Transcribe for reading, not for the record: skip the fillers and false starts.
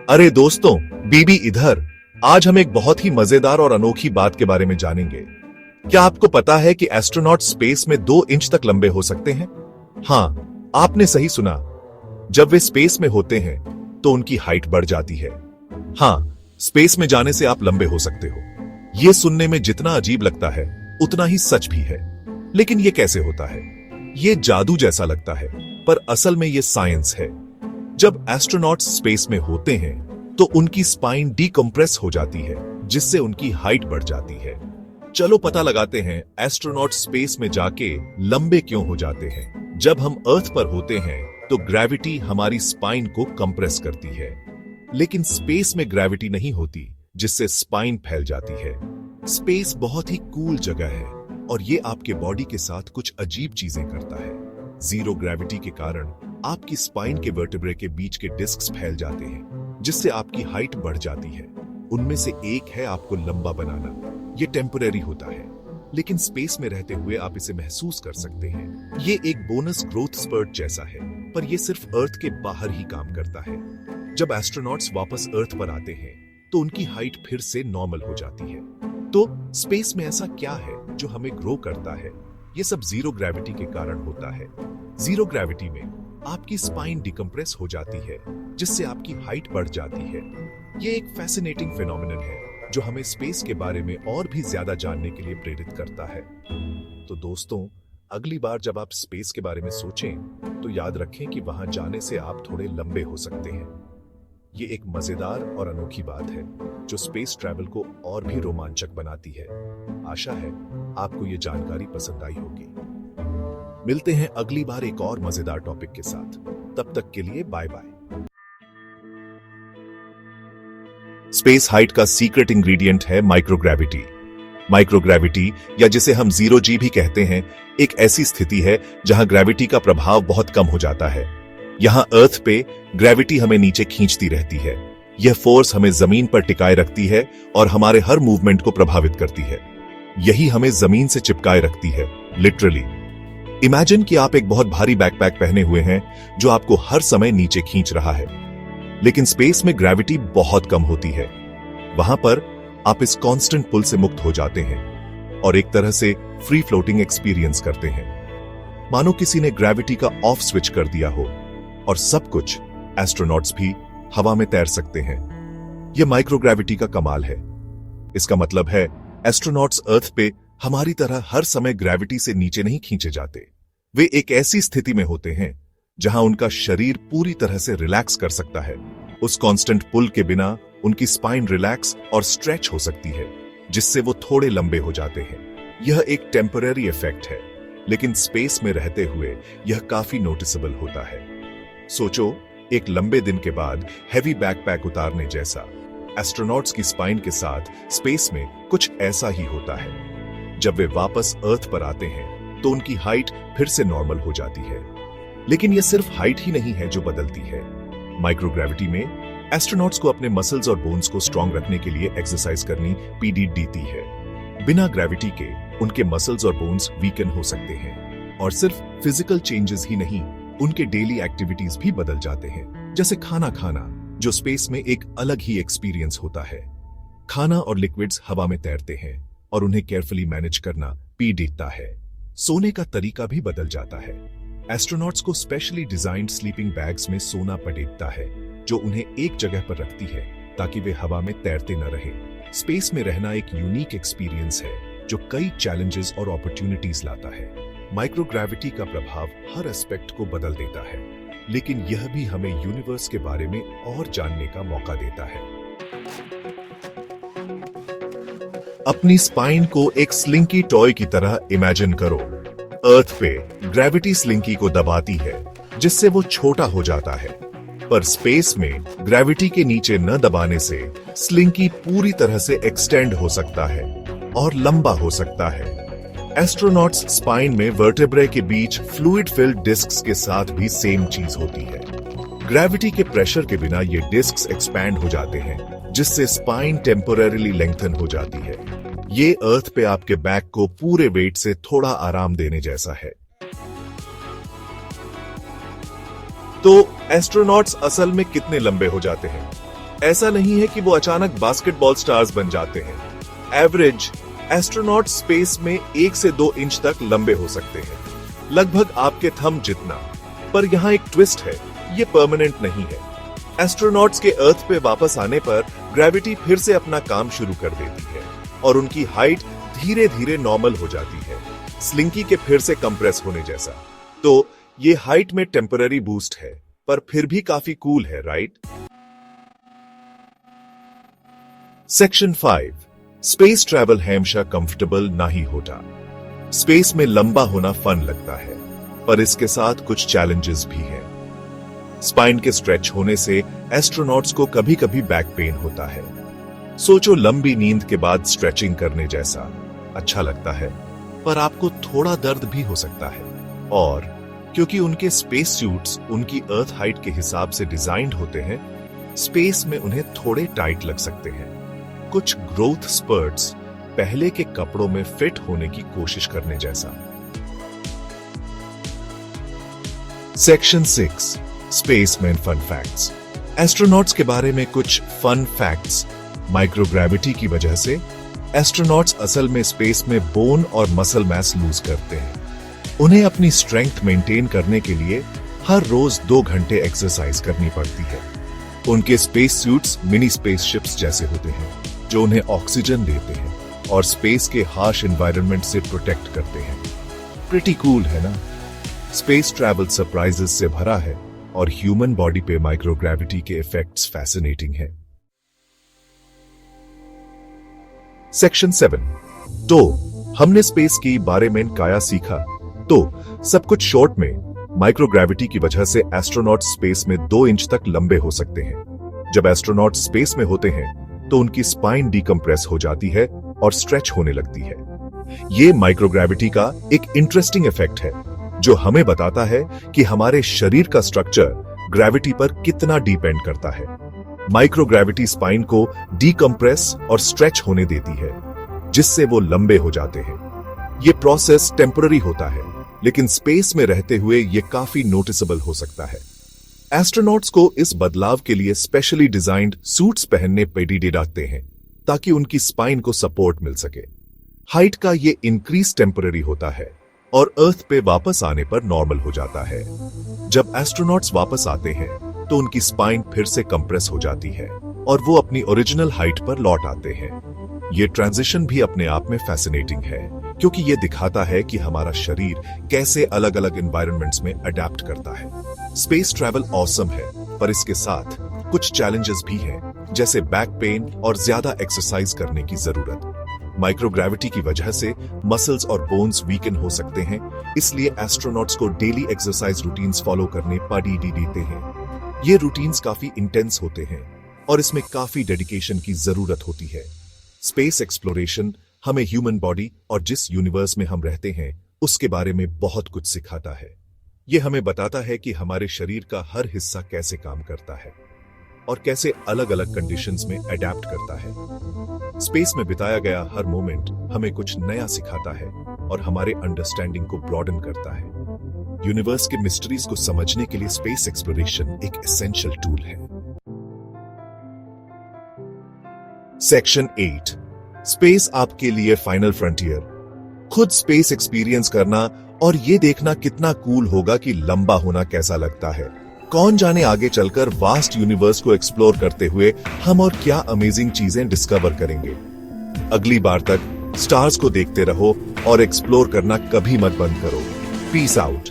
अरे दोस्तों, बीबी इधर। आज हम एक बहुत ही मजेदार और अनोखी बात के बारे में जानेंगे। क्या आपको पता है कि एस्ट्रोनॉट स्पेस में 2 इंच तक लंबे हो सकते हैं? हाँ, आपने सही सुना। जब वे स्पेस में होते हैं तो उनकी हाइट बढ़ जाती है। हाँ, स्पेस में जाने से आप लंबे हो सकते हो। यह सुनने में जितना अजीब लगता है उतना ही सच भी है। लेकिन यह कैसे होता है? यह जादू जैसा लगता है, पर असल में यह साइंस है। जब एस्ट्रोनॉट्स स्पेस में होते हैं तो उनकी स्पाइन डीकंप्रेस हो जाती है, जिससे उनकी हाइट बढ़ जाती है। चलो पता लगाते हैं एस्ट्रोनॉट स्पेस में जाके लंबे क्यों हो जाते हैं। जब हम अर्थ पर होते हैं तो ग्रेविटी हमारी स्पाइन को कंप्रेस करती है, लेकिन स्पेस में ग्रेविटी नहीं होती, जिससे स्पाइन फैल जाती है। स्पेस बहुत ही कूल जगह है और ये आपके बॉडी के साथ कुछ अजीब चीजें करता है। जीरो ग्रेविटी के कारण आपकी स्पाइन के वर्टेब्रे के बीच के डिस्क्स फैल जाते हैं, जिससे आपकी हाइट बढ़ जाती है। उनमें से एक है आपको लंबा बनाना। ये टेम्परेरी होता है, लेकिन स्पेस में रहते हुए आप इसे महसूस कर सकते हैं। ये एक बोनस ग्रोथ स्पर्ट जैसा है, पर यह सिर्फ अर्थ के बाहर ही काम करता है। जब एस्ट्रोनॉट्स वापस अर्थ पर आते हैं तो उनकी हाइट फिर से नॉर्मल हो जाती है। तो स्पेस में ऐसा क्या है जो हमें ग्रो करता है? ये सब जीरो ग्रेविटी के कारण होता है। जीरो ग्रेविटी में आपकी स्पाइन डिकम्प्रेस हो जाती है, जिससे आपकी हाइट बढ़ जाती है। ये एक फैसिनेटिंग फिनोमिनन है जो हमें स्पेस के बारे में और भी ज्यादा जानने के लिए प्रेरित करता है। तो दोस्तों, अगली बार जब आप स्पेस के बारे में सोचें तो याद रखें कि वहां जाने से आप थोड़े लंबे हो सकते हैं। ये एक मजेदार और अनोखी बात है जो स्पेस ट्रैवल को और भी रोमांचक बनाती है। आशा है आपको ये जानकारी पसंद आई होगी। मिलते हैं अगली बार एक और मजेदार टॉपिक के साथ। तब तक के लिए बाय बाय। स्पेस हाइट का सीक्रेट इंग्रेडिएंट है माइक्रोग्रेविटी। माइक्रोग्रेविटी, या जिसे हम जीरो जी भी कहते हैं, एक ऐसी स्थिति है जहां ग्रेविटी का प्रभाव बहुत कम हो जाता है। यहां अर्थ पे ग्रेविटी हमें नीचे खींचती रहती है। यह फोर्स हमें जमीन पर टिकाए रखती है और हमारे हर मूवमेंट को प्रभावित करती है। यही हमें जमीन से चिपकाए रखती है, लिटरली। इमेजिन कि आप एक बहुत भारी बैकपैक पहने हुए हैं जो आपको हर समय नीचे खींच रहा है। लेकिन स्पेस में ग्रेविटी बहुत कम होती है। वहां पर आप इस कांस्टेंट पुल से मुक्त हो जाते हैं और एक तरह से फ्री फ्लोटिंग एक्सपीरियंस करते हैं। मानो किसी ने ग्रेविटी का ऑफ स्विच कर दिया हो और सब कुछ, एस्ट्रोनॉट्स भी हवा में तैर सकते हैं। यह माइक्रोग्रेविटी का कमाल है। इसका मतलब है एस्ट्रोनॉट्स अर्थ पे हमारी तरह हर समय ग्रेविटी से नीचे नहीं खींचे जाते। वे एक ऐसी स्थिति में होते हैं जहां उनका शरीर पूरी तरह से रिलैक्स कर सकता है। उस कांस्टेंट पुल के बिना उनकी स्पाइन रिलैक्स और स्ट्रेच हो सकती है, जिससे वो थोड़े लंबे हो जाते हैं। यह एक टेम्पररी इफेक्ट है, लेकिन स्पेस में रहते हुए यह काफी नोटिसेबल होता है। सोचो, एक लंबे दिन के बाद हैवी बैकपैक उतारने जैसा। एस्ट्रोनॉट्स की स्पाइन के साथ स्पेस में कुछ ऐसा ही होता है। जब वे वापस अर्थ पर आते हैं तो उनकी हाइट फिर से नॉर्मल हो जाती है। लेकिन यह सिर्फ हाइट ही नहीं है जो बदलती है। माइक्रोग्रेविटी में एस्ट्रोनॉट्स को अपने मसल्स और बोन्स को स्ट्रांग रखने के लिए एक्सरसाइज करनी पीडी देती है। बिना ग्रेविटी के उनके मसल्स और बोन्स वीकन हो सकते हैं। और सिर्फ फिजिकल चेंजेस ही नहीं, उनके डेली एक्टिविटीज भी बदल जाते हैं। जैसे खाना खाना, जो स्पेस में एक अलग ही एक्सपीरियंस होता है। खाना और लिक्विड्स हवा में तैरते हैं और उन्हें केयरफुली मैनेज करना पीडीता है। सोने का तरीका भी बदल जाता है। एस्ट्रोनॉट्स को स्पेशली डिजाइन्ड स्लीपिंग बैग्स में सोना पड़ता है, जो उन्हें एक जगह पर रखती है ताकि वे हवा में तैरते न रहे। स्पेस में रहना एक यूनिक एक्सपीरियंस है जो कई चैलेंजेस और अपॉर्चुनिटीज लाता है। माइक्रोग्रेविटी का प्रभाव हर एस्पेक्ट को बदल देता है, लेकिन यह भी हमें यूनिवर्स के बारे में और जानने का मौका देता है। अपनी स्पाइन को एक स्लिंकी टॉय की तरह इमेजिन करो। अर्थ पे ग्रेविटी स्लिंकी को दबाती है, जिससे वो छोटा हो जाता है। पर स्पेस में ग्रेविटी के नीचे न दबाने से स्लिंकी पूरी तरह से एक्सटेंड हो सकता है और लंबा हो सकता है। एस्ट्रोनॉट्स स्पाइन में वर्टेब्रे के बीच फ्लूइड फिल्ड डिस्क्स के साथ भी सेम चीज होती है। ग्रेविटी के प्रेशर के बिना ये डिस्क्स एक्सपैंड हो जाते हैं, जिससे स्पाइन टेम्पोरेरीली लेंथन हो जाती है। ये अर्थ पे आपके बैक को पूरे वेट से थोड़ा आराम देने जैसा है। तो एस्ट्रोनॉट्स असल में कितने लंबे हो जाते हैं? ऐसा नहीं है कि वो अचानक बास्केटबॉल स्टार्स बन जाते हैं। एवरेज एस्ट्रोनॉट स्पेस में 1 से 2 इंच तक लंबे हो सकते हैं, लगभग आपके थंब जितना। पर यहाँ एक ट्विस्ट है, ये परमानेंट नहीं है। एस्ट्रोनॉट्स के अर्थ पे वापस आने पर ग्रेविटी फिर से अपना काम शुरू कर देती है और उनकी हाइट धीरे धीरे नॉर्मल हो जाती है, स्लिंकी के फिर से कंप्रेस होने जैसा। तो ये हाइट में टेम्पररी बूस्ट है, पर फिर भी काफी कूल है, राइट? सेक्शन 5, स्पेस ट्रैवल हमेशा कंफर्टेबल नहीं होता। स्पेस में लंबा होना फन लगता है, पर इसके साथ कुछ चैलेंजेस भी हैं। स्पाइन के स्ट्रेच होने से एस्ट्रोनॉट्स को कभी कभी बैक पेन होता है। सोचो, लंबी नींद के बाद स्ट्रेचिंग करने जैसा अच्छा लगता है, पर आपको थोड़ा दर्द भी हो सकता है। और क्योंकि उनके स्पेस सूट्स उनकी अर्थ हाइट के हिसाब से डिजाइन्ड होते हैं, स्पेस में उन्हें थोड़े टाइट लग सकते हैं। कुछ ग्रोथ स्पर्ट्स पहले के कपड़ों में फिट होने की कोशिश करने जैसा। Section 6, spaceman fun facts. Astronauts के बारे में कुछ फन फैक्ट्स। माइक्रोग्रेविटी की वजह से एस्ट्रोनॉट्स असल में स्पेस में बोन और मसल मास लूज करते हैं। उन्हें अपनी स्ट्रेंथ मेंटेन करने के लिए हर रोज 2 घंटे एक्सरसाइज करनी पड़ती है। उनके स्पेस सूट्स मिनी स्पेसशिप्स जैसे होते हैं, जो उन्हें ऑक्सीजन देते हैं और स्पेस के हार्श एनवायरनमेंट से प्रोटेक्ट करते हैं। प्रिटी कूल है ना? स्पेस ट्रैवल सरप्राइजेस से भरा है और ह्यूमन बॉडी पे माइक्रोग्रेविटी के इफेक्ट्स फैसिनेटिंग है। सेक्शन 7, तो हमने स्पेस के बारे में क्या सीखा? तो सब कुछ शॉर्ट में, माइक्रोग्रेविटी की वजह से एस्ट्रोनॉट स्पेस में 2 इंच तक लंबे हो सकते हैं। जब एस्ट्रोनॉट स्पेस में होते हैं तो उनकी स्पाइन डीकंप्रेस हो जाती है और स्ट्रेच होने लगती है। ये माइक्रोग्रेविटी का एक इंटरेस्टिंग इफेक्ट है, जो हमें बताता है कि हमारे शरीर का स्ट्रक्चर ग्रेविटी पर कितना डिपेंड करता है। माइक्रोग्रेविटी स्पाइन को डीकंप्रेस और स्ट्रेच होने देती है, जिससे वो लंबे हो जाते हैं। ये प्रोसेस टेम्पररी होता है, लेकिन स्पेस में रहते हुए ये काफी नोटिसेबल हो सकता है। एस्ट्रोनॉट्स को इस बदलाव के लिए स्पेशली डिजाइन्ड सूट्स पहनने पेडिडे डालते हैं, ताकि उनकी स्पाइन को सपोर्ट मिल सके। हाइट का ये इंक्रीज टेम्पररी होता है और अर्थ पे वापस आने पर नॉर्मल हो जाता है। जब एस्ट्रोनॉट्स वापस आते हैं तो उनकी स्पाइन फिर से कंप्रेस हो जाती है और वो अपनी ओरिजिनल हाइट पर लौट आते हैं। ये ट्रांजिशन भी अपने आप में फैसिनेटिंग है, क्योंकि ये दिखाता है कि हमारा शरीर कैसे अलग अलग एनवायरनमेंट्स में अडेप्ट करता है। स्पेस ट्रैवल ऑसम है, पर इसके साथ कुछ चैलेंजेस भी हैं, जैसे बैक पेन और ज्यादा एक्सरसाइज करने की जरूरत। माइक्रोग्रेविटी की वजह से मसल्स और बोन्स वीकन हो सकते हैं, इसलिए एस्ट्रोनॉट्स को डेली एक्सरसाइज रूटीन्स फॉलो करने पड़ते हैं। ये रूटीन्स काफी इंटेंस होते हैं और इसमें काफी डेडिकेशन की जरूरत होती है। स्पेस एक्सप्लोरेशन हमें ह्यूमन बॉडी और जिस यूनिवर्स में हम रहते हैं उसके बारे में बहुत कुछ सिखाता है। ये हमें बताता है कि हमारे शरीर का हर हिस्सा कैसे काम करता है और कैसे अलग अलग कंडीशंस में अडेप्ट करता है। स्पेस में बिताया गया हर मोमेंट हमें कुछ नया सिखाता है और हमारे अंडरस्टैंडिंग को ब्रॉडन करता है। यूनिवर्स के मिस्ट्रीज को समझने के लिए स्पेस एक्सप्लोरेशन एक एसेंशियल टूल है। सेक्शन 8, स्पेस आपके लिए फाइनल फ्रंटियर। खुद स्पेस एक्सपीरियंस करना और ये देखना कितना कूल होगा कि लंबा होना कैसा लगता है। कौन जाने आगे चलकर वास्ट यूनिवर्स को एक्सप्लोर करते हुए हम और क्या अमेजिंग चीजें डिस्कवर करेंगे। अगली बार तक स्टार्स को देखते रहो और एक्सप्लोर करना कभी मत बंद करो। Peace out.